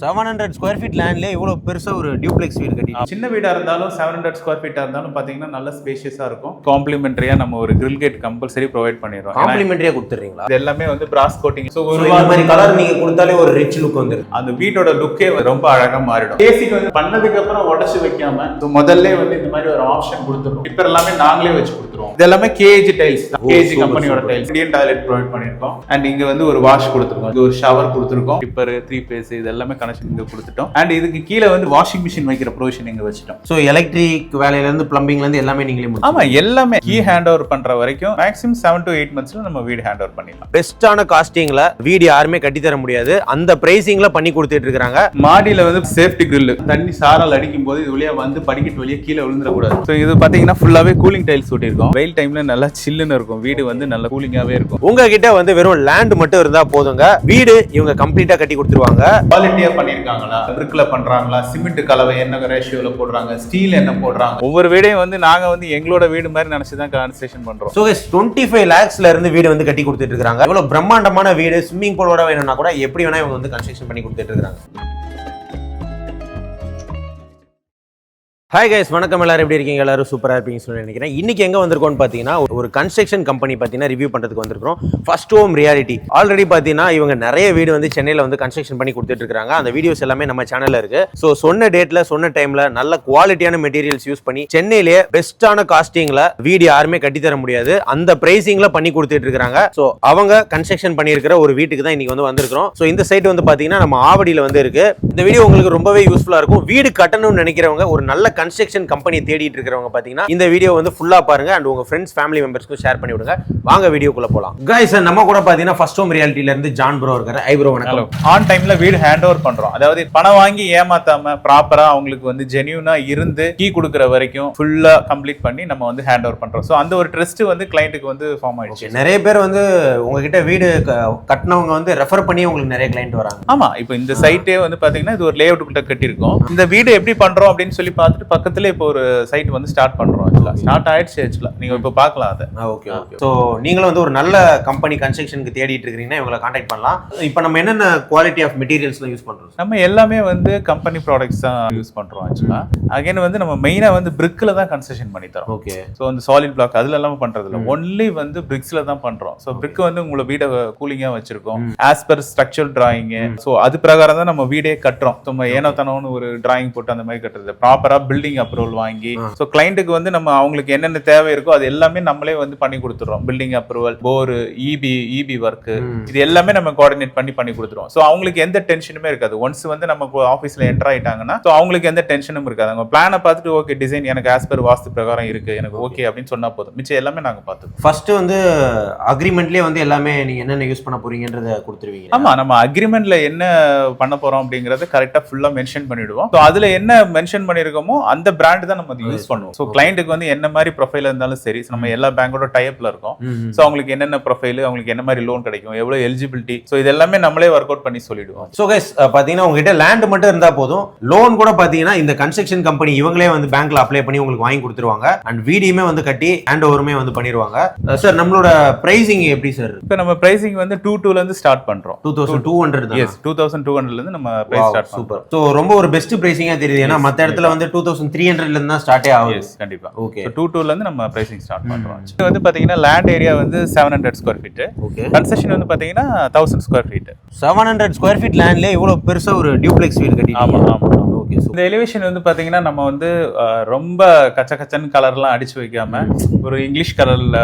700 square feet லேண்ட்ல இவ்வளவு பெருசா ஒரு டியூப்ளெக்ஸ் வீடு கட்டி சின்ன வீடா இருந்தாலும் 700 ஸ்கொயர் ஃபீட்டா இருந்தாலும் பாத்தீங்கன்னா நல்ல ஸ்பேஷியஸா இருக்கும். காம்ப்ளிமெண்டரியா நம்ம ஒரு grill gate கம்பல்சரி ப்ரொவைட் பண்ணிடுறோம். காம்ப்ளிமெண்டரியா கொடுத்துறீங்களா? இது எல்லாமே வந்து பிராஸ் கோட்டிங். சோ ஒரு மாதிரி கலர் நீங்க கொடுத்தாலே ஒரு ரிச் லுக் வந்துரும். அந்த வீட்டோட லுக்கே ரொம்ப அழகா மாறிடும். பேசிக் வந்து பண்ணதுக்கு அப்புறம் உடைச்சு வைக்காம முதல்ல வந்து இந்த மாதிரி ஒரு ஆப்ஷன் கொடுத்துருவோம். இப்ப எல்லாமே நாங்களே வச்சு கொடுத்துருவோம். இது எல்லாமே கேஜி டைல்ஸ், கேஜி கம்பெனியோட டைல்ஸ். இந்தியன் டாய்லெட் ப்ரொவைட் பண்ணிருக்கோம். அண்ட் இங்க வந்து ஒரு வாஷ் கொடுத்துருக்கோம், இது ஒரு ஷவர் கொடுத்துருக்கோம், டிப்பர் 3 பேஸ் இது எல்லாமே கனெக்ஷன் இங்க கொடுத்துட்டோம். அண்ட் இதுக்கு கீழே வந்து வாஷிங் மிஷின் வைக்கிற ப்ரொவிஷன் இங்க வச்சிட்டோம். சோ எலக்ட்ரிக் வேலையில இருந்து பிளம்பிங்ல இருந்து எல்லாமே நீங்களே ஆமா, எல்லாமே கீ ஹேண்ட் ஓவர் பண்ற வரைக்கும் மேக்ஸிமம் 7 to 8 monthsல நம்ம வீடு ஹேண்ட் ஓவர் பண்ணிடலாம். பெஸ்டான காஸ்டிங்ல வீடு யாருமே கட்டி தர முடியாது, அந்த பிரைசிங்ல பண்ணி கொடுத்துட்டு இருக்காங்க. மாடியில வந்து சேஃப்டி கிரில், தண்ணி சாரல் அடிக்கும் போது இது வழியா வந்து படிக்கட்டு வழியா கீழே விழுந்துட கூடாது. ஸோ இது பாத்தீங்கன்னா ஃபுல்லாவே கூலிங் டைல்ஸ் ஒட்டிருக்கும். வெயில் டைம்ல நல்லா சில்லுன்னு இருக்கும், வீடு வந்து நல்ல கூலிங்காவே இருக்கும். உங்ககிட்ட வந்து வெறும் லேண்ட் மட்டும் இருந்தா போதுங்க, வீடு இவங்க கம்ப்ளீட்டா கட்டி கொடுத்துருவாங்க. குவாலிட்டியா பண்ணிருக்காங்களா, பிரிக்ல பண்றாங்களா, சிமெண்ட் கலவை என்ன ரேஷியோல போடுறாங்க, ஸ்டீல் என்ன போடுறாங்க, ஒவ்வொரு வீடையும் வந்து நாங்க வந்து எங்களோட வீடு மாதிரி நினைச்சுதான் கன்ஸ்ட்ரக்ஷன் பண்றோம். சோ 25 lakhsல இருந்து வீடு வந்து கட்டி கொடுத்துட்டு இருக்காங்க. இவ்வளவு பிரம்மாண்டமான வீடு ஸ்விம்மிங் பூலோட வேணும்னா கூட எப்படி வேணா இவங்க வந்து கன்ஸ்ட்ரக்ஷன் பண்ணி கொடுத்துட்டு இருக்காங்க. ஹாய் கைஸ், வணக்கம். எல்லாரும் எப்படி இருக்கீங்க? எல்லாரும் சூப்பராக இருப்பீங்கன்னு சொல்லி நினைக்கிறேன். இன்னைக்கு எங்கே வந்திருக்கோம்னு பார்த்தீங்கன்னா ஒரு கன்ஸ்ட்ரக்ஷன் கம்பெனி பார்த்தீங்கன்னா ரிவ்யூ பண்ணுறதுக்கு வந்திருக்கோம். First home reality. ஆல்ரெடி பார்த்தீங்கன்னா இவங்க நிறைய வீடு வந்து சென்னையில் வந்து கன்ஸ்ட்ரக்ஷன் பண்ணி கொடுத்துட்டு இருக்காங்க. அந்த வீடியோஸ் எல்லாமே நம்ம சேனலில் இருக்கு. ஸோ சொன்ன டேட்டில் சொன்ன டைமில் நல்ல குவாலிட்டியான மெட்டீரியல்ஸ் யூஸ் பண்ணி சென்னையிலேயே பெஸ்ட்டான காஸ்டிங்கில் வீடு யாருமே கட்டித்தர முடியாது, அந்த பிரைசிங்கில் பண்ணி கொடுத்துட்டு இருக்காங்க. ஸோ அவங்க கன்ஸ்ட்ரக்ஷன் பண்ணியிருக்கிற ஒரு வீட்டுக்கு தான் இன்னைக்கு வந்து வந்திருக்கிறோம். ஸோ இந்த சைட் வந்து பார்த்தீங்கன்னா நம்ம ஆவடியில் வந்து இருக்கு. இந்த வீடியோ உங்களுக்கு ரொம்பவே யூஸ்ஃபுல்லாக இருக்கும். வீடு கட்டணும்னு நினைக்கிறவங்க, ஒரு நல்ல கன்ஸ்ட்ரக்ஷன் கம்பெனி தேடிட்டு இருக்கிறவங்க பாத்தீங்கன்னா இந்த வீடியோ வந்து ஃபுல்லா பாருங்க. அண்ட் உங்க ஃப்ரெண்ட்ஸ் ஃபேமிலி மெம்பர்ஸ்க்கு ஷேர் பண்ணி விடுங்க. வாங்க வீடியோக்குள்ள போலாம். गाइस, நம்ம கூட பாத்தீங்கன்னா ஃபர்ஸ்ட் ஹோம் ரியாலிட்டில இருந்து ஜான் ப்ரோ இருக்காரு. ஐ ப்ரோ வணக்கம். ஆன் டைம்ல வீடு ஹேண்ட் ஓவர் பண்றோம். அதாவது பணம் வாங்கி ஏமாத்தாம ப்ராப்பரா அவங்களுக்கு வந்து ஜெனியூனா இருந்து கீ கொடுக்குற வரைக்கும் ஃபுல்லா கம்ப்ளீட் பண்ணி நம்ம வந்து ஹேண்ட் ஓவர் பண்றோம். சோ அந்த ஒரு ட்ரஸ்ட் வந்து கிளையண்ட்டுக்கு வந்து ஃபார்ம் ஆயிடுச்சு. நிறைய பேர் வந்து உங்ககிட்ட வீடு கட்டினவங்க வந்து ரெஃபர் பண்ணி உங்களுக்கு நிறைய கிளையண்ட் வராங்க. ஆமா, இப்போ இந்த சைட்டே வந்து பாத்தீங்கன்னா இது ஒரு லேஅவுட் கிட்ட கட்டியிருக்கோம். இந்த வீடு எப்படி பண்றோம் அப்படின்னு சொல்லி பார்த்துட்டு பக்கத்துல இப்போ ஒரு சைட் வந்து ஸ்டார்ட் பண்றோம். ஸ்டார்ட் ஆயிடுச்சு ஆக்சுவலா, நீங்க இப்போ பார்க்கலாம் அதை. Okay okay. சோ நீங்களும் வந்து ஒரு நல்ல கம்பெனி கன்ஸ்ட்ரக்ஷனுக்கு தேடிட்டு இருக்கீங்கன்னா இவங்களை கான்டாக்ட் பண்ணலாம். இப்போ நம்ம என்னென்ன குவாலிட்டி ஆஃப் மெட்டீரியல்ஸ்லாம் யூஸ் பண்றோம்? நம்ம எல்லாமே வந்து கம்பெனி ப்ராடக்ட்ஸ் தான் யூஸ் பண்றோம் ஆக்சுவலா. அகைன் வந்து நம்ம மெயினா வந்து பிரிக்ல தான் கன்ஸ்ட்ரக்ஷன் பண்ணி தரோம். ஓகே. ஸோ அந்த சாலிட் பிளாக் அதுல எல்லாம் பண்றது இல்லை, ஒன்லி வந்து பிரிக்ஸ்ல தான் பண்றோம். ஸோ பிரிக் வந்து உங்களை வீடை கூலிங்கா வச்சிருக்கோம் as per structural drawing. So அது பிரகாரம் தான் நம்ம வீடே கட்டுறோம். நம்ம ஏனோ தானோன்னு ஒரு டிராயிங் போட்டு அந்த மாதிரி கட்டுறது, ப்ராப்பரா பில்டிங் அப்ரூவல் வாங்கி. ஸோ கிளைண்ட்டுக்கு வந்து நம்ம அவங்களுக்கு என்னென்ன தேவை இருக்கோ அது எல்லாமே நம்மளே வந்து பண்ணி கொடுத்துறோம். பில்டிங் அப்ரூவல், போர், இபி ஒர்க், இது எல்லாமே நம்ம கோஆர்டினேட் பண்ணி கொடுத்துருவோம். ஸோ அவங்களுக்கு எந்த டென்ஷனுமே இருக்காது. ஒன்ஸ் வந்து நம்ம ஆஃபீஸ்ல என்டர் ஆயிட்டாங்கன்னா ஸோ அவங்களுக்கு எந்த டென்ஷனும் இருக்காது. அவங்க பிளானை பார்த்துட்டு ஓகே டிசைன் எனக்கு ஆஸ் பர் வாஸ்து பிரகாரம் இருக்கு, எனக்கு ஓகே அப்படின்னு சொன்னா போதும், மிச்சம் எல்லாமே நாங்க பார்த்துப்போம். ஃபர்ஸ்ட் வந்து அக்ரிமெண்ட்லயே வந்து எல்லாமே நீங்க என்னென்ன யூஸ் பண்ண போறீங்கன்றத கொடுத்துருவீங்க. ஆமா, நம்ம அக்ரிமெண்ட்ல என்ன பண்ண போறோம் அப்படிங்கறத கரெக்டா ஃபுல்லா மென்ஷன் பண்ணிடுவோம். ஸோ அதுல என்ன மென்ஷன் பண்ணிருக்கோமோ அந்த பிராண்ட் தான் நம்ம யூஸ் பண்ணுவோம். ஸோ கிளைண்ட்டுக்கு வந்து என்ன மாதிரி ப்ரொஃபைல் இருந்தாலும் சரி, நம்ம எல்லா பேங்கோட டைப்ல இருக்கோம். ஸோ அவங்களுக்கு என்னென்ன ப்ரொஃபைல், அவங்களுக்கு என்ன மாதிரி லோன் கிடைக்கும், எவ்வளவு எலிஜிபிலிட்டி, ஸோ இது எல்லாமே நம்மளே ஒர்க் அவுட் பண்ணி சொல்லிடுவோம். ஸோ கைஸ் பாத்தீங்கன்னா உங்ககிட்ட லேண்ட் மட்டும் இருந்தா போதும், லோன் கூட பாத்தீங்கன்னா இந்த கன்ஸ்ட்ரக்ஷன் கம்பெனி இவங்களே வந்து பேங்க்ல அப்ளை பண்ணி உங்களுக்கு வாங்கி கொடுத்துருவாங்க. அண்ட் வீடியுமே வந்து கட்டி ஹேண்ட் ஓவருமே வந்து பண்ணிடுவாங்க. சார் நம்மளோட பிரைசிங் எப்படி சார்? இப்போ நம்ம பிரைசிங் வந்து 2200 ல இருந்து ஸ்டார்ட் பண்றோம். 2200 தான். எஸ், 2200 ல இருந்து நம்ம பிரைஸ் ஸ்டார்ட் பண்றோம். சூப்பர். ஸோ ரொம்ப ஒரு பெஸ்ட் பிரைசிங்கா தெரியுது. ஏன்னா மத்த இடத்துல வந்து 2300 ல இருந்து தான் ஸ்டார்ட்டே ஆகுது. எஸ், கண்டிப்பா. ஓகே. 2200 ல இருந்து நம்ம பிரைசிங் ஸ்டார்ட் பண்றோம். இது வந்து பாத்தீங்கன்னா லேண்ட் ஏரியா வந்து 700 ஸ்கொயர் ஃபீட். ஓகே. கன்ஸ்ட்ரக்ஷன் வந்து பாத்தீங்கன்னா 1000 ஸ்கொயர் ஃபீட். 700 ஸ்கொயர் ஃபீட் லேண்ட்ல இவ்வளவு பெருசா ஒரு டியூப்ளெக்ஸ் வீடு கட்டி. ஆமா ஆமா. ஓகே. இந்த எலிவேஷன் வந்து பாத்தீங்கன்னா நம்ம வந்து ரொம்ப கச்சன்னு கலர்லாம் அடிச்சு வைக்காம ஒரு இங்கிலீஷ் கலர்ல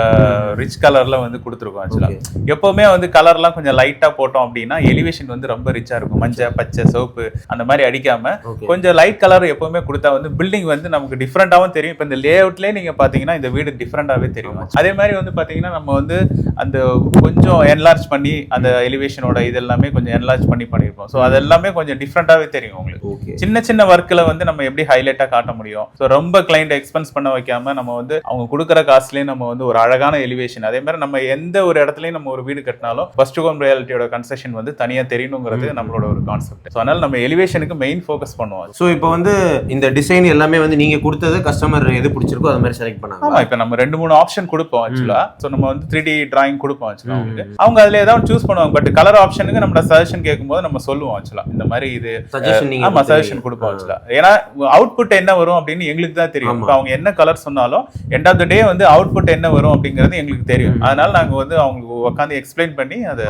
ரிச் கலர்ல வந்து கொடுத்துருக்கோம். ஆக்சுவலா எப்பவுமே வந்து கலர்லாம் கொஞ்சம் லைட்டா போட்டோம் அப்படின்னா எலிவேஷன் வந்து ரொம்ப ரிச்சா இருக்கும். மஞ்சள், பச்சை, சிவப்பு அந்த மாதிரி அடிக்காம கொஞ்சம் லைட் கலர் எப்பவுமே கொடுத்தா வந்து பில்டிங் வந்து நமக்கு டிஃப்ரெண்டாவும் தெரியும். இப்போ இந்த லே அவுட்லயே நீங்க பாத்தீங்கன்னா இந்த வீடு டிஃப்ரெண்டாவே தெரியும். அதே மாதிரி வந்து பாத்தீங்கன்னா நம்ம வந்து அந்த கொஞ்சம் என்லார்ஜ் பண்ணி அந்த எலிவேஷனோட இது எல்லாமே கொஞ்சம் என்லார்ஜ் பண்ணிருப்போம். ஸோ அது எல்லாமே கொஞ்சம் டிஃப்ரெண்டாவே தெரியும் உங்களுக்கு. சின்ன சின்ன சின்ன ஒர்க்ல வந்து நம்ம எப்படி ஹைலைட்டா காட்ட முடியும். ஸோ ரொம்ப கிளைண்ட் எக்ஸ்பென்ஸ் பண்ண வைக்காம நம்ம வந்து அவங்க கொடுக்குற காசுலயே நம்ம வந்து ஒரு அழகான எலிவேஷன், அதே மாதிரி நம்ம எந்த ஒரு இடத்துலயும் நம்ம ஒரு வீடு கட்டினாலும் ஃபர்ஸ்ட் ஹோம் ரியாலிட்டியோட கன்ஸ்ட்ரக்ஷன் வந்து தனியா தெரியணுங்கிறது நம்மளோட ஒரு கான்செப்ட். ஸோ அதனால நம்ம எலிவேஷனுக்கு மெயின் ஃபோக்கஸ் பண்ணுவோம். ஸோ இப்போ வந்து இந்த டிசைன் எல்லாமே வந்து நீங்க கொடுத்தது கஸ்டமர் எது பிடிச்சிருக்கோ அது மாதிரி செலக்ட் பண்ணாங்க. ஆமா, இப்போ நம்ம 2-3 ஆப்ஷன் கொடுப்போம் ஆக்சுவலா. ஸோ நம்ம வந்து 3D டிராயிங் கொடுப்போம் ஆக்சுவலா. அவங்க அதுல ஏதாவது சூஸ் பண்ணுவாங்க. பட் கலர் ஆப்ஷனுக்கு நம்ம சஜஷன் கேட்கும்போது நம்ம சொல்லுவோம் ஆக்சுவலா இந்த மாதிரி இது சஜஷன் நீங்க ஆமா சஜஷன் கொடுப்போம் ஆக்சுவலா. ஏன்னா அவுட்புட் என்ன வரும் அப்படின்னு எங்களுக்கு தான் தெரியும். இப்போ அவங்க என்ன கலர் சொன்னாலும் எண்ட் ஆஃப் த டே வந்து அவுட்புட் என்ன வரும் அப்படிங்கிறது எங்களுக்கு தெரியும். அதனால நாங்க வந்து அவங்களுக்கு உட்காந்து எக்ஸ்பிளைன் பண்ணி அதை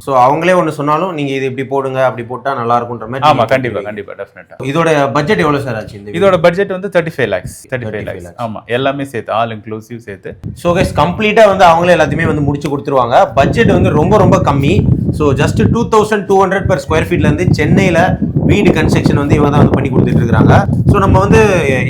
ஸோ அவங்களே ஒன்று சொன்னாலும் நீங்க இது இப்படி போடுங்க அப்படி போட்டா நல்லா இருக்கும்ன்ற மாதிரி. ஆமா, கண்டிப்பா கண்டிப்பா டெஃபினட்டா. இதோட பட்ஜெட் எவ்வளவு சார் ஆச்சு? இதோட பட்ஜெட் வந்து 35 lakhs. ஆமா, எல்லாமே சேர்த்து ஆல் இன்க்ளூசிவ் சேர்த்து. ஸோ கைஸ் கம்ப்ளீட்டா வந்து அவங்களே எல்லாத்தையுமே வந்து முடிச்சு கொடுத்துருவாங்க. பட்ஜெட் வந்து ரொம்ப ரொம்ப கம்மி. ஸோ ஜஸ்ட் 2200 per square feetல இருந்து சென்னையில வீடு கன்ஸ்ட்ரக்ஷன் வந்து இவங்க தான் வந்து பண்ணி கொடுத்துட்டு இருக்காங்க. ஸோ நம்ம வந்து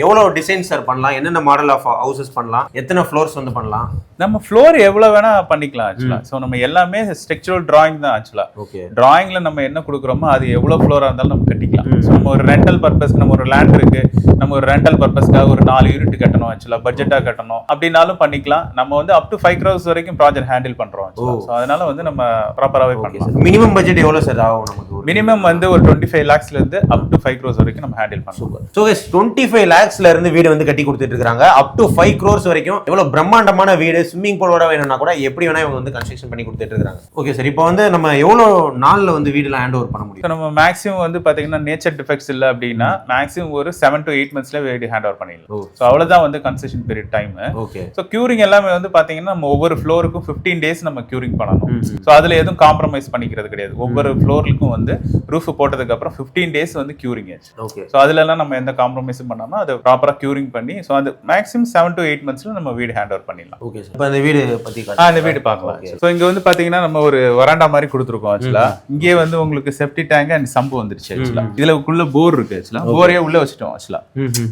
எவ்வளவு டிசைன் சார் பண்ணலாம், என்னென்ன மாடல் ஆஃப் ஹவுசஸ் பண்ணலாம், எத்தனை ஃப்ளோர்ஸ் வந்து பண்ணலாம்? நம்ம ஃப்ளோர் எவ்வளவு வேணா பண்ணிக்கலாம் ஆக்சுவலா. ஸோ நம்ம எல்லாமே ஸ்ட்ரக்சரல் டிராயிங் தான் ஆக்சுவலா. ஓகே, டிராயிங்ல நம்ம என்ன கொடுக்குறோமோ அது எவ்வளவு ஃப்ளோரா இருந்தாலும் நம்ம கட்டிக்கலாம். ஸோ நம்ம ஒரு ரெண்டல் பர்பஸ்க்கு நம்ம ஒரு லேண்ட் இருக்கு, நம்ம ஒரு ரெண்டல் பர்பஸ்க்காக ஒரு 4 யூனிட் கட்டணும் ஆக்சுவலா, பட்ஜெட்டா கட்டணும் அப்படின்னாலும் பண்ணிக்கலாம். நம்ம வந்து அப் டு 5 crores வரைக்கும் ப்ராஜெக்ட் ஹேண்டில் பண்றோம். ஸோ அதனால வந்து நம்ம ப்ராப்பராகவே பண்ணலாம். மினிமம் பட்ஜெட் எவ்வளவு சார் ஆகும் நமக்கு? மினிமம் வந்து ஒரு 25 lakhsல இருந்து அப் டு 5 crores வரைக்கும் நம்ம ஹேண்டில் பண்ணலாம். ஸோ 25 lakhsல இருந்து வீடு வந்து கட்டி கொடுத்துட்டு இருக்காங்க. அப் டு 5 crores வரைக்கும் எவ்வளவு பிரம்மாண்டமான வீடு, ஸ்விம்மிங் பூலோட வேணும்னா கூட எப்படி வேணா இவங்க வந்து கன்ஸ்ட்ரக்ஷன் பண்ணி கொடுத்துட்டு இருக்காங்க. ஓகே சார், இப்போ வந்து நம்ம எவ்வளவு நாள்ல வந்து வீடுலாம் ஹேண்ட் ஓவர் பண்ண முடியும்? நம்ம மேக்ஸிமம் வந்து பாத்தீங்கன்னா நேச்சர் டிஃபெக்ட்ஸ் இல்ல அப்படின்னா மேக்ஸிமம் ஒரு 7 to 8 monthsல வீடு ஹேண்ட் ஓவர் பண்ணிடலாம். ஸோ அவ்வளவுதான் வந்து construction period time. Okay, so curing எல்லாமே வந்து பாத்தீங்கன்னா நம்ம ஒவ்வொரு ஃப்ளோருக்கும் 15 days நம்ம கியூரிங் பண்ணணும். ஸோ அதுல எதுவும் காம்ப்ரமைஸ் பண்ணிக்கிறது கிடையாது. ஒவ்வொரு ஃப்ளோருக்கும் வந்து ரூஃப் போட்டதுக்கு அப்புறம் 15 days வந்து கியூரிங் ஆச்சு. ஓகே, ஸோ அதுல எல்லாம் நம்ம எந்த காம்ப்ரமைஸும் பண்ணாம அதை ப்ராப்பரா கியூரிங் பண்ணி ஸோ அது மேக்ஸிமம் 7 to 8 monthsல நம்ம வீடு ஹேண்ட் ஓவர் பண்ணிடலாம். ஓகே சார், இப்போ அந்த வீடு பத்தி அந்த வீடு பார்க்கலாம். ஸோ இங்க வந்து பாத்தீங்கன்னா நம்ம ஒரு வராண்டா மாதிரி கொடுத்துருக்கோம் ஆக்சுவலா. இங்கே வந்து உங்களுக்கு செப்டி டேங்க் அண்ட் சம்பு வந்துருச்சு ஆக்சுவலா. இதுல உள்ள போர் இருக்கு ஆக்சுவலா, போரே உள்ள வச்சுட்டோம் ஆக்சுவலா.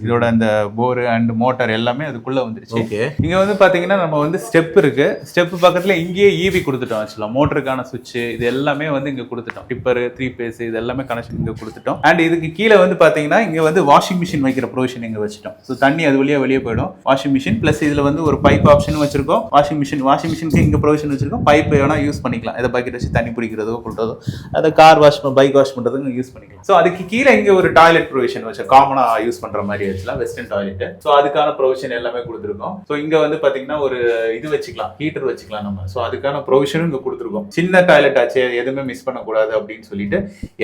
இதோட அந்த போர் அண்ட் மோட்டார் எல்லாமே அதுக்குள்ள வந்துருச்சு. இங்க வந்து பாத்தீங்கன்னா நம்ம வந்து ஸ்டெப் இருக்கு, ஸ்டெப் பக்கத்துல இங்கேயே ஈவி கொடுத்துட்டோம் ஆக்சுவலா. மோட்டருக்கான சுவிட்ச் இது எல்லாமே வந்து இங்க கொடுத்துட்டோம். டிப்பர் 3 phase இது எல்லாமே கனெக்ஷன் இங்க கொடுத்துட்டோம். அண்ட் இதுக்கு கீழே வந்து பாத்தீங்கன்னா இங்க வந்து வாஷிங் மிஷின் வைக்கிற ப்ரொவிஷன் இங்க வச்சுட்டோம். ஸோ தண்ணி அது வழியா வெளியே போயிடும். வாஷிங் மிஷின் பிளஸ் இதுல வந்து ஒரு பைப் ஆப்ஷன் வச்சிருக்கோம். வாஷிங் மிஷினுக்கு இங்க ப்ரொவிஷன் வச்சிருக்கோம். பைப் வேணா யூஸ் பண்ணிக்கலாம், இதை பக்கெட் வச்சு தண்ணி பிடிக்கிறதோ கொள்றதோ, அதை கார் வாஷ் பைக் வாஷ் பண்றதுக்கு யூஸ் பண்ணிக்கலாம். ஸோ அதுக்கு கீழே இங்க ஒரு டாய்லெட் ப்ரொவிஷன் வச்சு காமனா யூஸ் பண்ற மாதிரி வச்சுலாம் வெஸ்டர்ன் டாய்லெட். ஸோ அதுக்கான ப்ரொவிஷன் எல்லாமே கொடுத்துருக்கோம். ஸோ இங்க வந்து பாத்தீங்கன்னா ஒரு இது வச்சுக்கலாம், ஹீட்டர் வச்சுக்கலாம் நம்ம. ஸோ அதுக்கான ப்ரொவிஷனும் இங்க கொடுத்துருக்கோம். சின்ன டாய்லெட் ஆச்சு எதுவுமே மிஸ் பண்ணக்கூடாது அப்படின்னு சொல்லிட்டு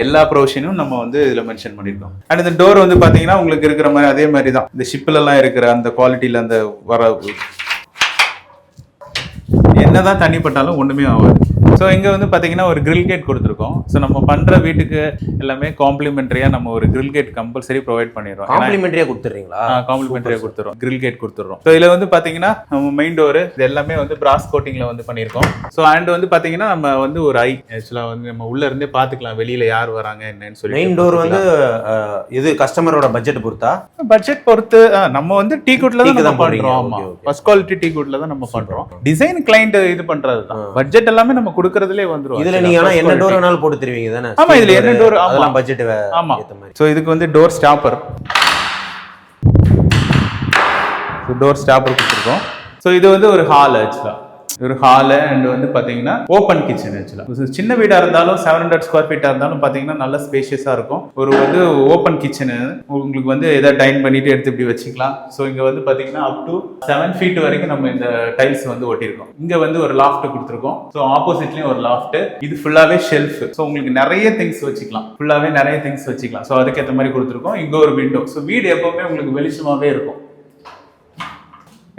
எல்லா ப்ரொவிஷனும் நம்ம வந்து இதுல மென்ஷன் பண்ணிருக்கோம். அண்ட் இந்த டோர் வந்து பாத்தீங்கன்னா உங்களுக்கு இருக்கிற மாதிரி அதே மாதிரி தான் இந்த ஷிப்ல எல்லாம் இருக்கிற அந்த குவாலிட்டியில அந்த வர என்னதான் தண்ணி பட்டாலும் ஒண்ணுமே ஆகாது. ஸோ இங்கே வந்து பார்த்தீங்கன்னா ஒரு கிரில் கேட் கொடுத்துருக்கோம். ஸோ நம்ம பண்ணுற வீட்டுக்கு எல்லாமே காம்ப்ளிமெண்ட்ரியாக நம்ம ஒரு கிரில் கேட் கம்பல்சரி ப்ரொவைட் பண்ணிடுறோம். காம்ப்ளிமெண்ட்ரியாக கொடுத்துறீங்களா? காம்ப்ளிமெண்ட்ரியாக கொடுத்துறோம், கிரில் கேட் கொடுத்துறோம். ஸோ இதில் வந்து பார்த்தீங்கன்னா நம்ம மெயின் டோரு இது எல்லாமே வந்து பிராஸ் கோட்டிங்கில் வந்து பண்ணியிருக்கோம். ஸோ அண்ட் வந்து பார்த்தீங்கன்னா நம்ம வந்து ஒரு ஆக்சுவலாக வந்து நம்ம உள்ள இருந்தே பார்த்துக்கலாம் வெளியில் யார் வராங்க என்னன்னு சொல்லி. மெயின் டோர் வந்து இது கஸ்டமரோட பட்ஜெட் பொறுத்தா? பட்ஜெட் பொறுத்து நம்ம வந்து டீ குட்ல தான் நம்ம பண்றோம். ஆமா, ஃபர்ஸ்ட் குவாலிட்டி டீ குட்ல தான் நம்ம பண்றோம். டிசைன் கிளையண்ட் இது பண்றது தான். பட்ஜெட் எல்லாமே நம்ம கொடுக்கறதுலயே வந்துரும். இதுல நீங்க ஆனா என்ன டோர் வேணாலும் போட்டு தருவீங்க தானே? ஆமா, இதுல என்ன டோர் அதெல்லாம் பட்ஜெட் ஆமா. சோ இதுக்கு வந்து டோர் ஸ்டாப்பர் கொடுத்துருக்கோம். சோ இது வந்து ஒரு ஹால் ஆக்சுவலா, ஒரு ஹால் அண்ட் வந்து பாத்தீங்கன்னா ஓப்பன் கிச்சன் ஆக்சுவலா. சின்ன வீடா இருந்தாலும் 700 square feet இருந்தாலும் பாத்தீங்கன்னா நல்ல ஸ்பேஷியஸா இருக்கும். ஒரு வந்து ஓப்பன் கிச்சனு உங்களுக்கு வந்து எதாவது டைன் பண்ணிட்டு எடுத்து இப்படி வச்சுக்கலாம். ஸோ இங்க வந்து பாத்தீங்கன்னா அப் டு 7 feet வரைக்கும் நம்ம இந்த டைல்ஸ் வந்து ஒட்டியிருக்கோம். இங்க வந்து ஒரு லாஃப்ட் கொடுத்துருக்கோம். ஸோ ஆப்போசிட்லயும் ஒரு லாஃப்ட். இது ஃபுல்லாவே ஷெல்ஃப். ஸோ உங்களுக்கு நிறைய திங்ஸ் வச்சுக்கலாம், ஃபுல்லாவே நிறைய திங்ஸ் வச்சுக்கலாம். ஸோ அதுக்கேற்ற மாதிரி கொடுத்துருக்கோம். இங்க ஒரு விண்டோ. ஸோ வீடு எப்பவுமே உங்களுக்கு வெளிச்சமாவே இருக்கும்.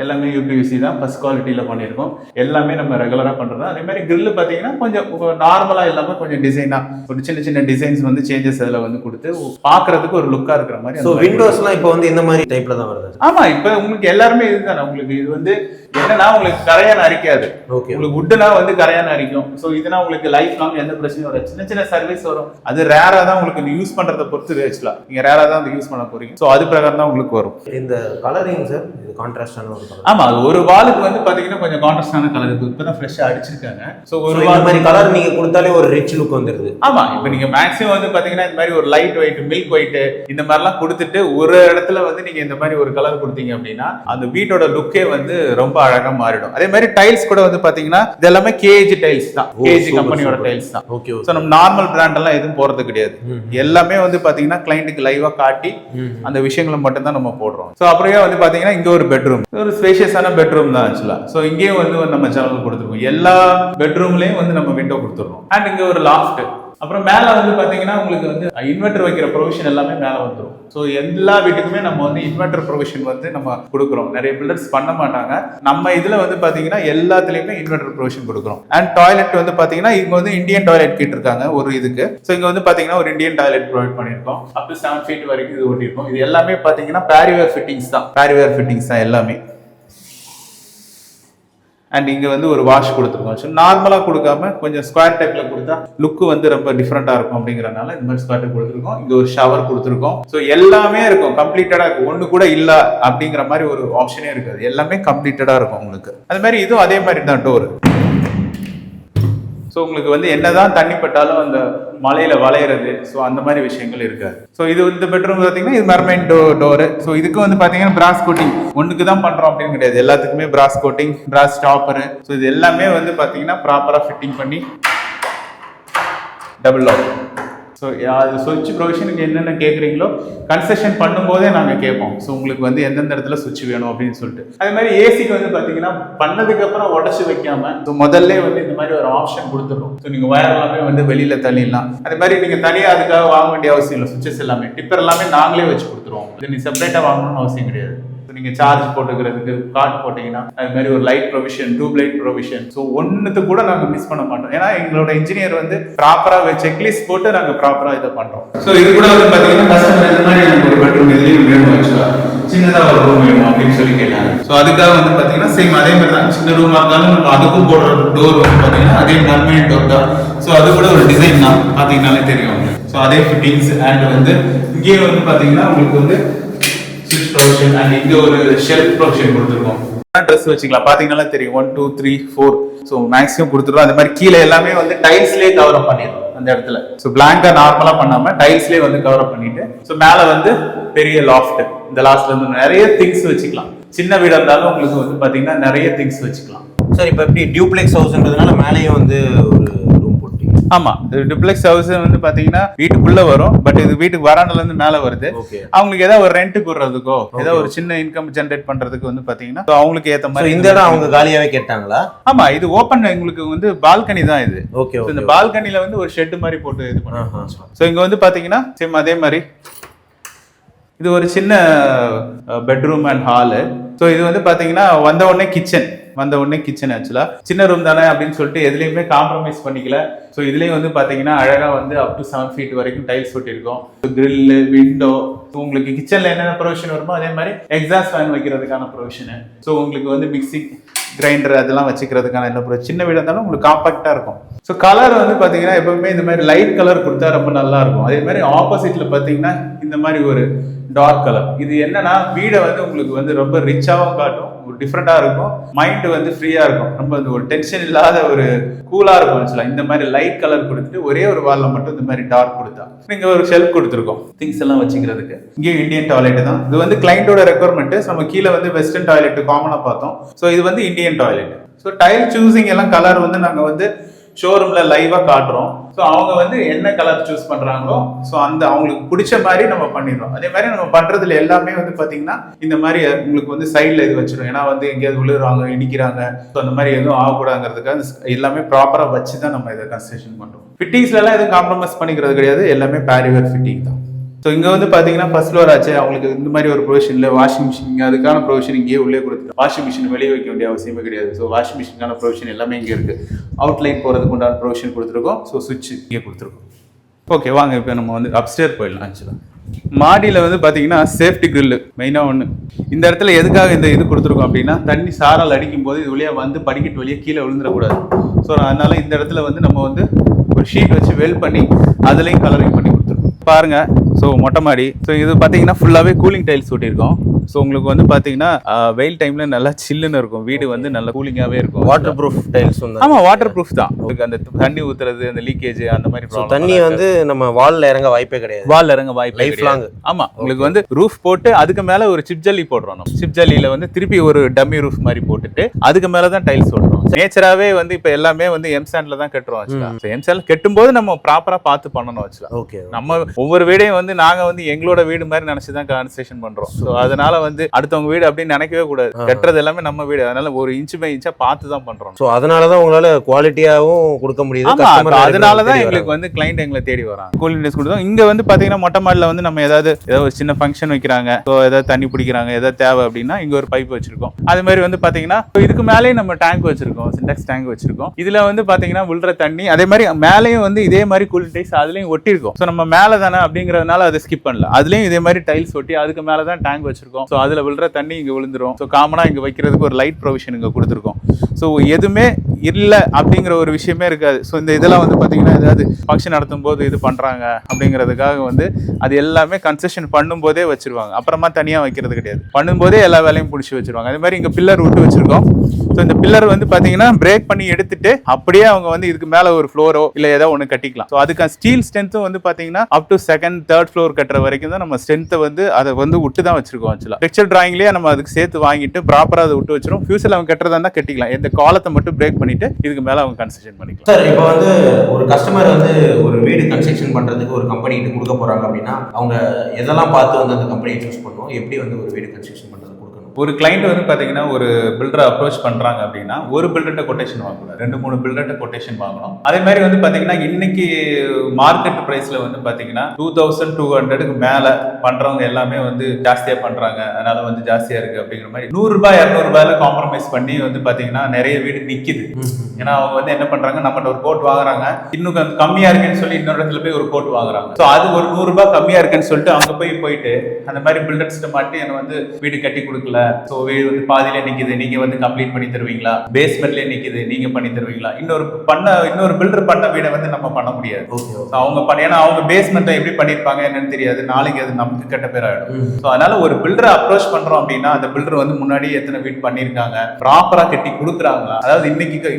எல்லாமே யூபிவிசி தான், ஃபர்ஸ்ட் குவாலிட்டியில் பண்ணியிருக்கோம். எல்லாமே நம்ம ரெகுலராக பண்ணுறோம். அதே மாதிரி கிரில் பார்த்தீங்கன்னா கொஞ்சம் நார்மலாக இல்லாமல் கொஞ்சம் டிசைனாக ஒரு சின்ன சின்ன டிசைன்ஸ் வந்து சேஞ்சஸ் அதில் வந்து கொடுத்து பார்க்கறதுக்கு ஒரு லுக்காக இருக்கிற மாதிரி. ஸோ விண்டோஸ்லாம் இப்போ வந்து இந்த மாதிரி டைப்ல தான் வருது. ஆமாம், இப்போ உங்களுக்கு எல்லாருமே இதுதானே. உங்களுக்கு இது வந்து என்னன்னா உங்களுக்கு கரையான அரிக்காது. உங்களுக்கு வுட்னா வந்து கரையான அரிக்கும். ஸோ இதுனா உங்களுக்கு லைஃப் லாங் எந்த பிரச்சனையும் வராது. சின்ன சின்ன சர்வீஸ் வரும். அது ரேரா தான் உங்களுக்கு யூஸ் பண்றதை பொறுத்து ஆக்சுவலா நீங்க ரேரா தான் யூஸ் பண்ண போறீங்க. ஸோ அது பிரகாரம் தான் உங்களுக்கு வரும். இந்த கலரிங் சார் இது கான்ட்ராஸ்டான ஒரு கலர். ஆமா, அது ஒரு வாலுக்கு வந்து பாத்தீங்கன்னா கொஞ்சம் கான்ட்ராஸ்டான கலர். இப்பதான் ஃப்ரெஷ்ஷா அடிச்சிருக்காங்க. சோ ஒரு இந்த மாதிரி கலர் நீங்க கொடுத்தாலே ஒரு ரிச் லுக் வந்துருது. ஆமா, இப்போ நீங்க மேக்ஸிமம் வந்து பாத்தீங்கன்னா இந்த மாதிரி ஒரு லைட் ஒயிட், மில்க் ஒயிட் இந்த மாதிரிலாம் கொடுத்துட்டு ஒரு இடத்துல வந்து நீங்க இந்த மாதிரி ஒரு கலர் கொடுத்தீங்க அப்படின்னா அந்த வீட்டோட லுக்கே வந்து ரொம்ப அழகா மாறிடும். அதே மாதிரி டைல்ஸ் கூட வந்து பாத்தீங்கன்னா இது எல்லாமே கேஜி டைல்ஸ் தான், கேஜி கம்பெனியோட டைல்ஸ் தான். ஓகே. சோ நம்ம நார்மல் பிராண்ட் எல்லாம் எதுவும் போறது கிடையாது. எல்லாமே வந்து பாத்தீங்கன்னா கிளையண்ட்டுக்கு லைவா காட்டி அந்த விஷயங்களை மட்டும் தான் நம்ம போடுறோம். சோ அப்படியே வந்து பாத்தீங்கன்னா இங்க ஒரு பெட்ரூம், ஒரு ஸ்பேஷியஸான பெட்ரூம் தான் ஆக்சுவலா. சோ இங்கேயும் வந்து நம்ம ஜன்னல் கொடுத்துருக்கோம். எல்லா பெட்ரூம்லயும் வந்து நம்ம விண்டோ கொடுத்துருக்கோம். அண்ட் இங்க ஒரு லாஃப்ட். அப்புறம் மேல வந்து பாத்தீங்கன்னா உங்களுக்கு வந்து இன்வெர்டர் வைக்கிற ப்ரொவிஷன் எல்லாமே மேல வந்துடும். ஸோ எல்லா வீட்டுக்குமே நம்ம வந்து இன்வெர்டர் ப்ரொவிஷன் வந்து நம்ம கொடுக்குறோம். நிறைய பில்டர்ஸ் பண்ண மாட்டாங்க. நம்ம இதுல வந்து பாத்தீங்கன்னா எல்லாத்துலயுமே இன்வெர்டர் ப்ரொவிஷன் கொடுக்குறோம். அண்ட் டாய்லெட் வந்து பாத்தீங்கன்னா இங்க வந்து இந்தியன் டாய்லெட் கிட்ட இருக்காங்க ஒரு இதுக்கு. ஸோ இங்க வந்து பாத்தீங்கன்னா ஒரு இந்தியன் டாய்லெட் ப்ரொவைட் பண்ணிருக்கோம். அப் டு 7 feet வரைக்கும் இது ஓட்டிருக்கோம். இது எல்லாமே பாத்தீங்கன்னா பேரிவேர் ஃபிட்டிங்ஸ் தான் எல்லாமே. அண்ட் இங்க வந்து ஒரு வாஷ் கொடுத்துருக்கோம். ஸோ நார்மலா கொடுக்காம கொஞ்சம் ஸ்கொயர் டைப்ல கொடுத்தா லுக் வந்து ரொம்ப டிஃப்ரெண்டா இருக்கும் அப்படிங்கறதுனால இந்த மாதிரி ஸ்கொயர் டைப் கொடுத்துருக்கோம். இங்க ஒரு ஷவர் கொடுத்துருக்கோம். ஸோ எல்லாமே இருக்கும், கம்ப்ளீட்டடா இருக்கும். ஒண்ணு கூட இல்ல அப்படிங்கிற மாதிரி ஒரு ஆப்ஷனே இருக்காது. எல்லாமே கம்ப்ளீட்டடா இருக்கும் உங்களுக்கு. அது மாதிரி இதுவும் அதே மாதிரி தான் டோர். ஸோ உங்களுக்கு வந்து என்னதான் தண்ணி பட்டாலும் அந்த மலையில வளையிறது, ஸோ அந்த மாதிரி விஷயங்கள் இருக்காது. ஸோ இது இந்த பெட்ரூம் பார்த்தீங்கன்னா இது மெர்மைன் டோரு. ஸோ இதுக்கு வந்து பார்த்தீங்கன்னா பிராஸ் கோட்டிங் ஒன்றுக்கு தான் பண்றோம் அப்படின்னு கிடையாது. எல்லாத்துக்குமே பிராஸ் கோட்டிங், பிராஸ் ஸ்டாப்பரு. ஸோ இது எல்லாமே வந்து பார்த்தீங்கன்னா ப்ராப்பராக ஃபிட்டிங் பண்ணி டபுள் லாக். ஸோ அது சுவிட்ச் ப்ரொவிஷனுக்கு என்னென்ன கேட்குறீங்களோ கன்ஸ்ட்ரக்ஷன் பண்ணும்போதே நாங்கள் கேட்போம். ஸோ உங்களுக்கு வந்து எந்தெந்த இடத்துல சுவிட்ச் வேணும் அப்படின்னு சொல்லிட்டு. அதே மாதிரி ஏசிக்கு வந்து பார்த்தீங்கன்னா பண்ணதுக்கு அப்புறம் உடச்சு வைக்காம ஸோ முதல்ல வந்து இந்த மாதிரி ஒரு ஆப்ஷன் கொடுத்துருவோம். ஸோ நீங்கள் வயர் எல்லாமே வந்து வெளியில தள்ளிடலாம். அதே மாதிரி நீங்கள் தனியாக அதுக்காக வாங்க வேண்டிய அவசியம் இல்லை. சுவிட்சஸ் எல்லாமே டிப்பர் எல்லாமே நாங்களே வச்சு கொடுத்துருவோம். இது நீ செப்பரேட்டாக வாங்கணும்னு அவசியம் கிடையாது. நீங்க சார்ஜ் போட்டுக்கிறதுக்கு கார்டு போட்டீங்கன்னா அது மாதிரி ஒரு light provision, tube light provision. So ஒன்னுக்கு கூட நாங்க மிஸ் பண்ண மாட்டோம். ஏன்னா எங்களோட இன்ஜினியர் வந்து ப்ராப்பரா செக்லிஸ்ட் போட்டு நாங்க ப்ராப்பரா இதை பண்றோம். ஸோ இது கூட வந்து பாத்தீங்கன்னா கஸ்டமர் இந்த மாதிரி எனக்கு ஒரு பெட்ரூம் இதுலயும் வேணும் வச்சுக்கா, சின்னதா ஒரு ரூம் வேணும் அப்படின்னு சொல்லி கேட்டாங்க. ஸோ அதுக்காக வந்து பாத்தீங்கன்னா சேம் அதே மாதிரி தான், சின்ன ரூமா இருந்தாலும் நம்ம அதுக்கும் போடுற டோர் வந்து பாத்தீங்கன்னா அதே மெர்மைன் டோர் தான். ஸோ அது கூட ஒரு டிசைன் தான், பாத்தீங்கன்னாலே தெரியும். ஸோ அதே ஃபிட்டிங்ஸ் அண்ட் வந்து இங்கே வந்து பாத்தீங்கன்னா உங்களுக்கு வந்து ஸ்விட்ச் ப்ரொவிஷன் அண்ட் இங்க ஒரு ஷெல்ஃப் ப்ரொவிஷன் கொடுத்துருக்கோம். ட்ரெஸ் வச்சுக்கலாம், பாத்தீங்கன்னா தெரியும் 1 2 3 4. ஸோ மேக்ஸிமம் கொடுத்துருவோம். அந்த மாதிரி கீழே எல்லாமே வந்து டைல்ஸ்லேயே கவர் அப் பண்ணிடுவோம் அந்த இடத்துல. ஸோ பிளாங்கா நார்மலா பண்ணாம டைல்ஸ்லேயே வந்து கவர் அப் பண்ணிட்டு ஸோ மேல வந்து பெரிய லாஃப்ட். இந்த லாஸ்ட்ல இருந்து நிறைய திங்ஸ் வச்சுக்கலாம். சின்ன வீடா இருந்தாலும் உங்களுக்கு வந்து பாத்தீங்கன்னா நிறைய திங்ஸ் வச்சுக்கலாம். சார் இப்போ எப்படி டியூப்ளெக்ஸ் ஹவுஸ்ன்றதுனால மேலேயும் வந்து ஒரு ரூம் போட்டீங்க? ஆமா, டியூப்ளெக்ஸ் ஹவுஸ் வந்து பாத்தீங்கன்னா வீட்டுக்குள்ள வரும். பட் இது வீட்டுக்கு வராண்டால இருந்து மேல வருது. அவங்களுக்கு ஏதாவது ஒரு ரெண்ட் கூடுறதுக்கோ ஏதாவது ஒரு சின்ன இன்கம் ஜெனரேட் பண்றதுக்கு வந்து பாத்தீங்கன்னா அவங்களுக்கு ஏத்த மாதிரி இந்த இடம் அவங்க காலியாவே கேட்டாங்களா? ஆமா, இது ஓபன், உங்களுக்கு வந்து பால்கனி தான் இது. ஓகே. இந்த பால்கனில வந்து ஒரு ஷெட் மாதிரி போட்டு இது பண்ணுவாங்க. சோ இங்க வந்து பாத்தீங்கன்னா சேம் அதே மாதிரி இது ஒரு சின்ன பெட்ரூம் அண்ட் ஹாலு. ஸோ இது வந்து பாத்தீங்கன்னா வந்த உடனே கிச்சன் ஆக்சுவலா சின்ன ரூம் தானே அப்படின்னு சொல்லிட்டு எதுலையுமே காம்ப்ரமைஸ் பண்ணிக்கல. ஸோ இதுலயும் வந்து பாத்தீங்கன்னா அழகா வந்து அப் டு 7 feet வரைக்கும் டைல்ஸ் ஒட்டிருக்கோம். Grill, window. உங்களுக்கு கிச்சன்ல என்னென்ன ப்ரொவிஷன் வருமோ அதே மாதிரி எக்ஸாஸ்ட் ஃபேன் வைக்கிறதுக்கான ப்ரொவிஷனு. ஸோ உங்களுக்கு வந்து மிக்சி, கிரைண்டர் அதெல்லாம் வச்சுக்கிறதுக்கான என்ன சின்ன வீடு இருந்தாலும் உங்களுக்கு காம்பாக்டா இருக்கும். ஸோ கலர் வந்து பாத்தீங்கன்னா எப்பவுமே இந்த மாதிரி லைட் கலர் கொடுத்தா ரொம்ப நல்லா இருக்கும். அதே மாதிரி ஆப்போசிட்ல பாத்தீங்கன்னா இந்த மாதிரி ஒரு டார்க் கலர். இது என்னன்னா வீடை வந்து உங்களுக்கு வந்து ரொம்ப ரிச்சாவும் காட்டும், ஒரு டிஃப்ரெண்டா இருக்கும், மைண்ட் வந்து ஃப்ரீயா இருக்கும், ரொம்ப ஒரு டென்ஷன் இல்லாத ஒரு கூலா இருக்கும். இந்த மாதிரி லைட் கலர் கொடுத்துட்டு ஒரே ஒரு வால்ல மட்டும் இந்த மாதிரி டார்க் கொடுத்தா நீங்க ஒரு ஷெல்ஃப் கொடுத்துருக்கோம் திங்ஸ் எல்லாம் வச்சுக்கிறதுக்கு. இங்கே இந்தியன் டாய்லெட் தான். இது வந்து கிளைண்டோட ரெக்குவயர்மெண்ட். நம்ம கீழே வந்து வெஸ்டர்ன் டாய்லெட் காமனா பார்த்தோம். ஸோ இது வந்து Indian toilet. So tail choosing எல்லாம் கலர் வந்து நாங்க வந்து ஷோரூம்ல லைவா காட்டுறோம். ஸோ அவங்க வந்து என்ன கலர் சூஸ் பண்றாங்களோ ஸோ அந்த அவங்களுக்கு பிடிச்ச மாதிரி நம்ம பண்ணிடுறோம். அதே மாதிரி நம்ம பண்றதுல எல்லாமே வந்து பாத்தீங்கன்னா இந்த மாதிரி உங்களுக்கு வந்து சைட்ல இது வச்சிடும். ஏன்னா வந்து எங்கேயாவது விழுறாங்க, இடிக்கிறாங்க, ஸோ அந்த மாதிரி எதுவும் ஆகக்கூடாதுங்கிறதுக்காக எல்லாமே ப்ராப்பரா வச்சு தான் நம்ம இதை கன்ஸ்ட்ரக்ஷன் பண்றோம். ஃபிட்டிங்ஸ்ல எல்லாம் எதுவும் காம்ப்ரமைஸ் பண்ணிக்கிறது கிடையாது, எல்லாமே பேரிவேர் ஃபிட்டிங் தான். ஸோ இங்கே வந்து பார்த்தீங்கன்னா ஃபர்ஸ்ட் ஃப்ளோர் ஆச்சு, அவங்களுக்கு இந்த மாதிரி ஒரு ப்ரொவிஷன் இல்லை. வாஷிங் மிஷின் அதுக்கான ப்ரொவிஷன் இங்கேயே உள்ளே கொடுத்துருக்கோம். வாஷிங் மிஷின் வெளியே வைக்க வேண்டிய அவசியமே கிடையாது. ஸோ வாஷிங் மிஷினுக்கான ப்ரொவிஷன் எல்லாமே இங்கே இருக்கு. அவுட்லைன் போகிறதுக்கு உண்டான ப்ரொவிஷன் கொடுத்துருக்கோம். ஸோ சுவிட்ச் இங்கே கொடுத்துருக்கோம். ஓகே, வாங்க இப்போ நம்ம வந்து அப்ஸ்டேர் போயிடலாம். ஆக்சுவலாக மாடியில் வந்து பார்த்தீங்கன்னா சேஃப்டி கிரில் மெயினாக ஒன்று. இந்த இடத்துல எதுக்காக இந்த இது கொடுத்துருக்கோம் அப்படின்னா தண்ணி சாரால் அடிக்கும் போது இது வழியாக வந்து படிக்கட்டு வழியாக கீழே விழுந்துடக்கூடாது. ஸோ அதனால இந்த இடத்துல வந்து நம்ம வந்து ஒரு ஷீட் வச்சு வெல் பண்ணி அதுலேயும் கலரிங் பண்ணி கொடுத்துருக்கோம். பாருங்க, ஸோ மொட்டை மாடி. ஸோ இது பார்த்தீங்கன்னா ஃபுல்லாகவே கூலிங் டைல்ஸ் ஒட்டியிருக்கோம். ஸோ உங்களுக்கு வந்து பாத்தீங்கன்னா வெயில் டைம்ல நல்லா சில்லுன்னு இருக்கும், வீடு வந்து நல்ல கூலிங்காவே இருக்கும். வாட்டர் ப்ரூஃப் டைல்ஸ் வந்து ஆமா வாட்டர் ப்ரூஃப் தான். உங்களுக்கு அந்த தண்ணி ஊத்துறது, அந்த லீக்கேஜ் அந்த மாதிரி ப்ராப்ளம், தண்ணி வந்து நம்ம வால்ல இறங்க வாய்ப்பே கிடையாது, வால்ல இறங்க வாய்ப்பே லைஃப் லாங். ஆமா உங்களுக்கு வந்து ரூஃப் போட்டு அதுக்கு மேல ஒரு சிப் ஜல்லி போடுறோம். நம்ம சிப் ஜல்லியில வந்து திருப்பி ஒரு டம்மி ரூஃப் மாதிரி போட்டுட்டு அதுக்கு மேல தான் டைல்ஸ் ஓடுறோம். நேச்சராவே வந்து இப்ப எல்லாமே வந்து எம்சாண்ட்ல தான் கட்டுறோம் ஆக்சுவலா. எம்சாண்ட்ல கட்டும்போது நம்ம ப்ராப்பரா பார்த்து பண்ணணும் ஆக்சுவலா. ஓகே. நம்ம ஒவ்வொரு வீடையும் வந்து நாங்க வந்து எங்களோட வீடு மாதிரி நினைச்சு தான் கன்ஸ்ட்ரக்ஷன் பண்றோம். ஸோ அதனால வந்து அடுத்தவங்க வீடு அப்படின்னு நினைக்கவே கூடாது. கட்டுறது எல்லாமே நம்ம வீடு, அதனால ஒரு இன்ச் பை இன்ச்சா பார்த்து தான் பண்றோம். ஸோ அதனால தான் உங்களால குவாலிட்டியாவும் கொடுக்க முடியுது. அதனால தான் எங்களுக்கு வந்து கிளைண்ட் எங்களை தேடி வராங்க. கூலிங் இண்டஸ் கொடுத்தோம். இங்க வந்து பாத்தீங்கன்னா மொட்டை மாடில வந்து நம்ம ஏதாவது ஒரு சின்ன ஃபங்க்ஷன் வைக்கிறாங்க, ஸோ ஏதாவது தண்ணி பிடிக்கிறாங்க, ஏதாவது தேவை அப்படின்னா இங்க ஒரு பைப் வச்சிருக்கோம். அது மாதிரி வந்து பாத்தீங்கன்னா இதுக்கு மேலேயும் நம்ம டேங்க் வச்சிருக்கோம், சின்டெக்ஸ் டேங்க் வச்சிருக்கோம். இதுல வந்து பாத்தீங்கன்னா விழுற தண்ணி அதே மாதிரி மேலேயும் வந்து இதே மாதிரி கூலிங் டைல்ஸ் அதுலயும் ஒட்டி இருக்கும். ஸோ நம்ம மேல தானே அப்படிங்கறதுனால அதை ஸ்கிப் பண்ணல. அதுலயும் இதே மாதிரி டைல்ஸ் ஒட்டி அதுக்கு மேல தான் டேங்க் வச்சிருக்கோம். ஸோ அதுல விழுற தண்ணி இங்க விழுந்துரும். ஸோ காமனா இங்க வைக்கிறதுக்கு ஒரு லைட் ப்ரொவிஷன் இங்க கொடுத்துருக்கோம். ஸோ எதுவுமே இல்லை அப்படிங்கிற ஒரு விஷயமே இருக்காது. ஸோ இந்த இதெல்லாம் வந்து பார்த்தீங்கன்னா ஏதாவது ஃபங்க்ஷன் நடத்தும் போது இது பண்ணுறாங்க அப்படிங்கிறதுக்காக வந்து அது எல்லாமே கன்ஸ்ட்ரக்ஷன் பண்ணும்போதே வச்சிருவாங்க. அப்புறமா தனியாக வைக்கிறது கிடையாது, பண்ணும்போதே எல்லா வேலையும் பிடிச்சி வச்சிருவாங்க. அதே மாதிரி இங்கே பில்லர் விட்டு வச்சிருக்கோம். ஸோ இந்த பில்லர் வந்து பார்த்தீங்கன்னா பிரேக் பண்ணி எடுத்துட்டு அப்படியே அவங்க வந்து இதுக்கு மேலே ஒரு ஃப்ளோரோ இல்லை ஏதோ ஒன்று கட்டிக்கலாம். ஸோ அதுக்கு ஸ்டீல் ஸ்ட்ரென்த்தும் வந்து பார்த்தீங்கன்னா up to second third floor கட்டுற வரைக்கும் தான் நம்ம ஸ்ட்ரென்த்தை வந்து அதை வந்து விட்டு தான் வச்சிருக்கோம். ஆக்சுவலாக டெக்ஸ்சர் டிராயிங்லேயே நம்ம அதுக்கு சேர்த்து வாங்கிட்டு ப்ராப்பராக அதை விட்டு வச்சிரும். ஃபியூச்சரில் அவங்க கட்டுறதா இருந்தால் கட்டிக்கலாம். இந்த காலத்தை மட்டும் பிரேக் பண்ணிட்டு இதுக்கு மேலே அவங்க கன்ஸ்ட்ரக்ஷன் பண்ணிக்கலாம். சார் இப்போ வந்து ஒரு கஸ்டமர் வந்து ஒரு வீடு கன்ஸ்ட்ரக்ஷன் பண்ணுறதுக்கு ஒரு கம்பெனி கிட்ட கொடுக்க போகிறாங்க அப்படின்னா அவங்க எதெல்லாம் பார்த்து வந்து அந்த கம்பெனியை சூஸ் பண்ணுவோம், எப்படி வந்து ஒரு வீடு கன்ஸ்ட்ரக்ஷன் பண்ணுறது கொடுக்கணும்? ஒரு கிளைண்ட் வந்து பார்த்தீங்கன்னா ஒரு பில்டரை அப்ரோச் பண்ணுறாங்க அப்படின்னா ஒரு பில்டர்கிட்ட கொட்டேஷன் வாங்கக்கூடாது, 2-3 பில்டர்கிட்ட கொட்டேஷன் வாங்கணும். அதே மாதிரி வந்து பார்த்தீங்கன்னா இன்னைக்கு மார்க்கெட் ப்ரைஸில் வந்து பார்த்தீங்கன்னா 2200க்கு மேலே பண்ணுறவங்க எல்லாமே வந்து ஜாஸ்தியாக பண்ணுறாங்க, அதனால வந்து ஜாஸ்தியாக இருக்குது அப்படிங்கிற மாதிரி 100 ரூபாய் 200 ரூபாயில காம்ப்ரமைஸ் பண்ணி வந்து பார்த்தீங்கன்னா நிறைய வீடு நிற்கிது. ஏன்னா அவங்க வந்து என்ன பண்ணுறாங்க, நம்மகிட்ட ஒரு கோட் வாங்குறாங்க, இன்னும் கம்மியாக இருக்குன்னு சொல்லி இன்னொரு இடத்துல போய் ஒரு கோட் வாங்குறாங்க. ஸோ அது ஒரு 100 ரூபாய் கம்மியாக இருக்குன்னு சொல்லிட்டு அங்கே போயிட்டு அந்த மாதிரி பில்டர்ஸ்கிட்ட மாட்டி எனக்கு வந்து வீடு கட்டி கொடுக்கல, ஸோ வீடு வந்து பாதியிலே நிற்கிது, நீங்க வந்து கம்ப்ளீட் பண்ணி தருவீங்களா, பேஸ்மெண்ட்லேயே நிற்கிது, நீங்க பண்ணி தருவீங்களா, இன்னொரு பில்டர் பண்ண வீடை வந்து நம்ம பண்ண முடியாது. அவங்க ஏன்னா அவங்க பேஸ்மெண்ட்டை எப்படி பண்ணியிருப்பாங்க என்னன்னு தெரியாது, நாளைக்கு அது நமக்கு கெட்ட பேர் ஆயிடும். ஸோ அதனால ஒரு பில்டரை அப்ரோச் பண்றோம் அப்படின்னா அந்த பில்டர் வந்து முன்னாடி எத்தனை வீடு பண்ணியிருக்காங்க, ப்ராப்பரா கட்டி கொடுக்குறாங்களா. அதாவது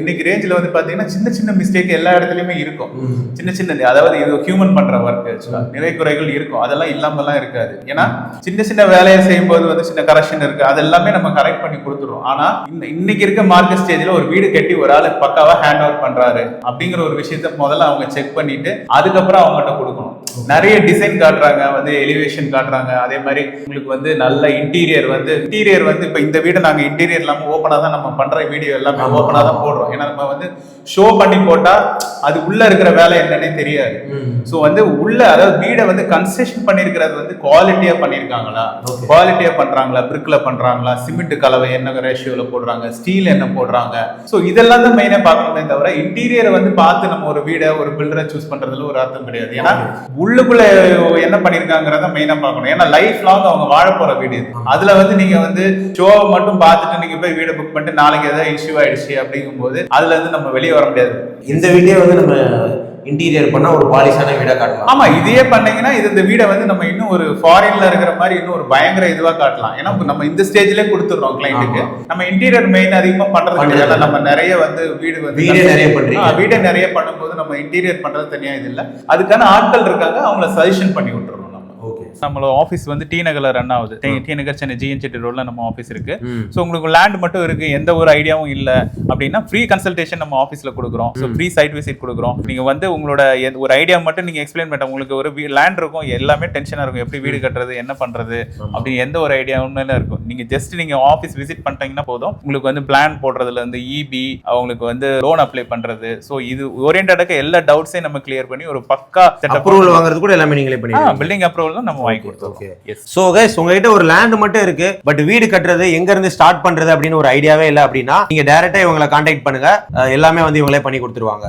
இன்னைக்கு ரேஞ்சில் வந்து பாத்தீங்கன்னா சின்ன சின்ன மிஸ்டேக் எல்லா இடத்துலயுமே இருக்கும், சின்ன அதாவது இது ஹியூமன் பண்ற ஒர்க், நிறை குறைகள் இருக்கும், அதெல்லாம் இல்லாமலாம் இருக்காது. ஏன்னா சின்ன வேலையை செய்யும் போது வந்து சின்ன கரெக்ஷன் இருக்கு, அதெல்லாமே நம்ம கரெக்ட் பண்ணி கொடுத்துருவோம். ஆனா இன்னைக்கு இருக்க மார்க்கெட் ஸ்டேஜ்ல ஒரு வீடு கட்டி ஒரு ஆளு பக்காவா ஹேண்ட் ஓவர் பண்றாரு அப்படிங்கிற ஒரு விஷயத்த முதல்ல அவங்க செக் பண்ணிட்டு அதுக்கப்புறம் அவங்ககிட்ட கொடுக்கணும். நிறைய டிசைன் காட்டுறாங்க, வந்து எலிவேஷன் காட்டுறாங்க, அதே மாதிரி உங்களுக்கு வந்து நல்ல இன்டீரியர் வந்து இப்ப இந்த வீடு நாங்க இன்டீரியர் இல்லாம ஓப்பனா தான் நம்ம பண்ற வீடியோ எல்லாமே ஓப்பனா தான் போடுறோம். ஏன்னா நம்ம வந்து ஷோ பண்ணி போட்டா அது உள்ள இருக்கிற வேலை என்னன்னே தெரியாது. சோ வந்து உள்ள அதாவது வீடை வந்து கன்ஸ்ட்ரக்ஷன் பண்ணிருக்கிறது வந்து குவாலிட்டியா பண்ணிருக்காங்களா, குவாலிட்டியா பண்றாங்களா, பிரிக்ல பண்றாங்களா, சிமெண்ட் கலவை என்ன ரேஷியோல போடுறாங்க, ஸ்டீல் என்ன போடுறாங்க. சோ இதெல்லாம் தான் மெயினா பார்க்கணுமே தவிர இன்டீரியரை வந்து பார்த்து நம்ம ஒரு வீடை ஒரு பில்டரை சூஸ் பண்றதுல ஒரு அர்த்தம் கிடையாது. ஏன்னா உள்ளுக்குள்ள என்ன பண்ணிருக்காங்கிறத மெயினா பார்க்கணும். ஏன்னா லைஃப் லாங் அவங்க வாழ போற வீடு இது. அதுல வந்து நீங்க வந்து ஷோவை மட்டும் பார்த்துட்டு நீங்க போய் வீடை புக் பண்ணிட்டு நாளைக்கு ஏதாவது இஷ்யூ ஆயிடுச்சு அப்படிங்கும் போது அதுல இருந்து நம்ம வெளியே வர முடியாது. இந்த வீடியோ வந்து நம்ம இன்டீரியர் பண்ணா ஒரு பாலிஷான வீடா காட்டலாம். ஆமா இதையே பண்ணீங்கன்னா இந்த வீடை வந்து நம்ம இன்னும் ஒரு ஃபாரின்ல இருக்கிற மாதிரி இன்னும் ஒரு பயங்கர இதுவா காட்டலாம். ஏன்னா நம்ம இந்த ஸ்டேஜ்லயே கொடுத்துடுறோம் கிளைண்ட்டுக்கு. நம்ம இன்டீரியர் மெயின் அதிகமா பண்றது கிடையாது. நம்ம நிறைய வந்து வீடே நிறைய பண்ணும்போது நம்ம இன்டீரியர் பண்றது தனியா இது இல்ல, அதுக்கான ஆட்கள் இருக்காங்க, அவங்கள சஜஷன் பண்ணி விட்டுறோம். நம்மளோட ஆஃபீஸ் வந்து டி நகர்ல ரன் ஆகுது. டி நகர் சென்னை ஜிஎன்சிடி ரோட்ல நம்ம ஆஃபீஸ் இருக்கு. ஸோ உங்களுக்கு லேண்ட் மட்டும் இருக்கு, எந்த ஒரு ஐடியாவும் இல்ல அப்படின்னா ஃப்ரீ கன்சல்டேஷன் நம்ம ஆஃபீஸ்ல கொடுக்குறோம். ஸோ ஃப்ரீ சைட் விசிட் கொடுக்குறோம். நீங்க வந்து உங்களோட ஒரு ஐடியா மட்டும் நீங்க எக்ஸ்பிளைன் பண்ண, உங்களுக்கு ஒரு லேண்ட் இருக்கும், எல்லாமே டென்ஷனா இருக்கும், எப்படி வீடு கட்டுறது, என்ன பண்றது அப்படி எந்த ஒரு ஐடியாவும் இருக்கும். நீங்க ஜஸ்ட் நீங்க ஆஃபீஸ் விசிட் பண்ணிட்டீங்கன்னா போதும், உங்களுக்கு வந்து பிளான் போடுறதுல இருந்து இபி, அவங்களுக்கு வந்து லோன் அப்ளை பண்றது, ஸோ இது ஓரியன்டாக எல்லா டவுட்ஸையும் நம்ம கிளியர் பண்ணி ஒரு பக்கா அப்ரூவல் வாங்குறது கூட எல்லாமே நீங்களே பண்ணிடுவீங்க. பில்டிங் அப்ரூவல் தான் நம்ம சோ கைஸ் உங்ககிட்ட ஒரு லேண்ட் மட்டும் இருக்கு, பட் வீடு கட்டுறது எங்க இருந்து ஸ்டார்ட் பண்றது அப்படின்னு ஒரு ஐடியாவே இல்லை அப்படின்னா நீங்க டைரக்டா இவங்களை கான்டாக்ட் பண்ணுங்க, எல்லாமே வந்து இவங்களே பண்ணி கொடுத்துருவாங்க.